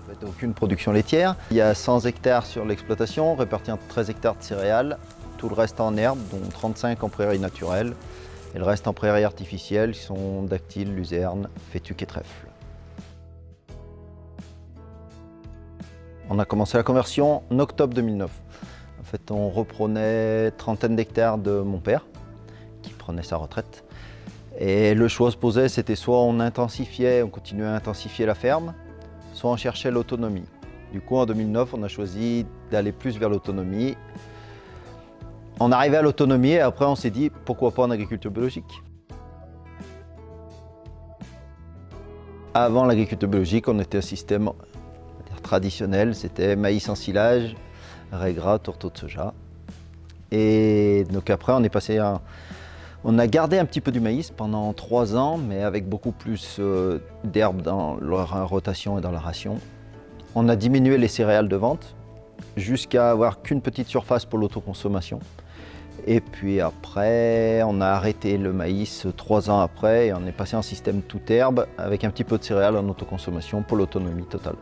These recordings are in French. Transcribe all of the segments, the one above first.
fait aucune production laitière. Il y a 100 hectares sur l'exploitation, répartis en 13 hectares de céréales. Tout le reste en herbe, dont 35 en prairies naturelles. Et le reste en prairies artificielles, qui sont dactyles, luzerne, fétuques et trèfles. On a commencé la conversion en octobre 2009. En fait, on reprenait trentaine d'hectares de mon père, qui prenait sa retraite. Et le choix se posait, c'était soit on intensifiait, on continuait à intensifier la ferme, soit on cherchait l'autonomie. Du coup, en 2009, on a choisi d'aller plus vers l'autonomie. On arrivait à l'autonomie et après on s'est dit pourquoi pas en agriculture biologique. Avant l'agriculture biologique, on était un système traditionnel, c'était maïs en silage, raie gras, tourteau de soja. Et donc après on est passé à... On a gardé un petit peu du maïs pendant 3 ans, mais avec beaucoup plus d'herbes dans la rotation et dans la ration. On a diminué les céréales de vente jusqu'à avoir qu'une petite surface pour l'autoconsommation. Et puis après, on a arrêté le maïs 3 ans après et on est passé en système toute herbe avec un petit peu de céréales en autoconsommation pour l'autonomie totale.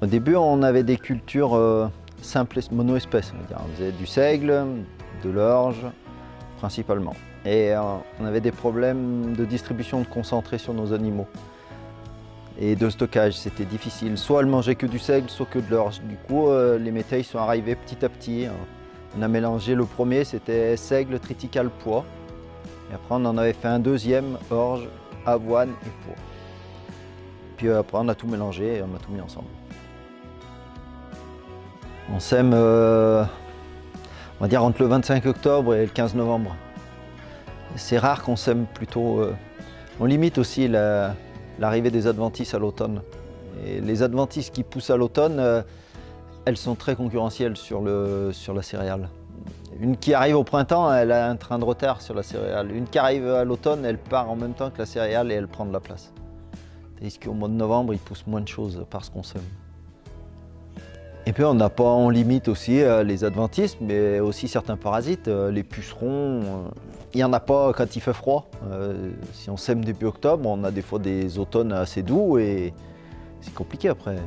Au début, on avait des cultures simples, mono-espèces. On faisait du seigle, de l'orge principalement. Et on avait des problèmes de distribution de concentré sur nos animaux. Et de stockage, c'était difficile. Soit elles mangeaient que du seigle, soit que de l'orge. Du coup, les métayers sont arrivés petit à petit. On a mélangé le premier, c'était seigle, triticale, pois. Et après, on en avait fait un deuxième, orge, avoine et pois. Puis après, on a tout mélangé et on a tout mis ensemble. On sème, on va dire, entre le 25 octobre et le 15 novembre. C'est rare qu'on sème plutôt... on limite aussi l'arrivée des adventices à l'automne. Et les adventices qui poussent à l'automne, elles sont très concurrentielles sur la céréale. Une qui arrive au printemps, elle a un train de retard sur la céréale. Une qui arrive à l'automne, elle part en même temps que la céréale et elle prend de la place. Tandis qu'au mois de novembre, il pousse moins de choses parce qu'on sème. Et puis on limite aussi les adventices, mais aussi certains parasites, les pucerons. Il n'y en a pas quand il fait froid. Si on sème début octobre, on a des fois des automnes assez doux et c'est compliqué après.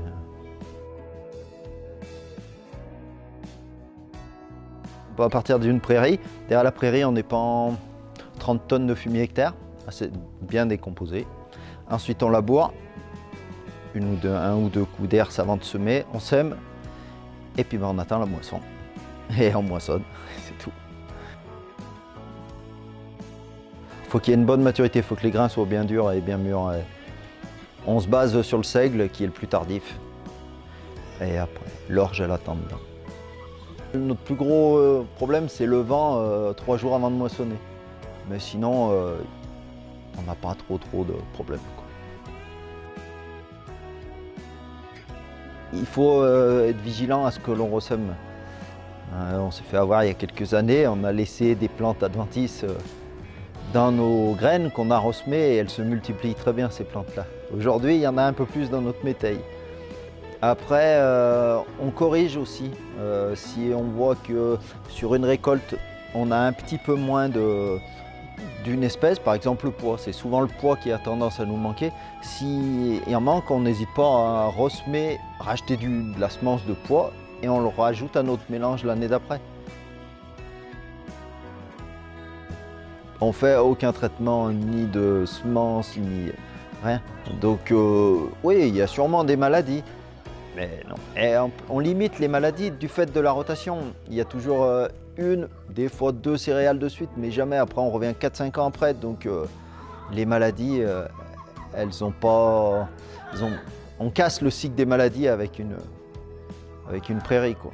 On peut à partir d'une prairie. Derrière la prairie, on épand 30 tonnes de fumier hectare, assez bien décomposé. Ensuite, on laboure, un ou deux coups d'air avant de semer, on sème. Et puis on attend la moisson. Et on moissonne, c'est tout. Il faut qu'il y ait une bonne maturité, il faut que les grains soient bien durs et bien mûrs. On se base sur le seigle qui est le plus tardif. Et après, l'orge, elle attend dedans. Notre plus gros problème, c'est le vent 3 jours avant de moissonner. Mais sinon, on n'a pas trop de problèmes, quoi. Il faut être vigilant à ce que l'on ressème. On s'est fait avoir il y a quelques années, on a laissé des plantes adventices dans nos graines qu'on a ressemées et elles se multiplient très bien ces plantes-là. Aujourd'hui, il y en a un peu plus dans notre métail. Après, on corrige aussi. Si on voit que sur une récolte, on a un petit peu moins d'une espèce, par exemple le pois, c'est souvent le pois qui a tendance à nous manquer. S'il en manque, on n'hésite pas à ressemer, racheter de la semence de pois et on le rajoute à notre mélange l'année d'après. On ne fait aucun traitement ni de semences, ni rien. Donc oui, il y a sûrement des maladies, mais non. Et on limite les maladies du fait de la rotation. Il y a toujours une, des fois 2 céréales de suite, mais jamais après, on revient 4-5 ans après. Donc les maladies, elles ont pas... on casse le cycle des maladies avec une prairie, quoi.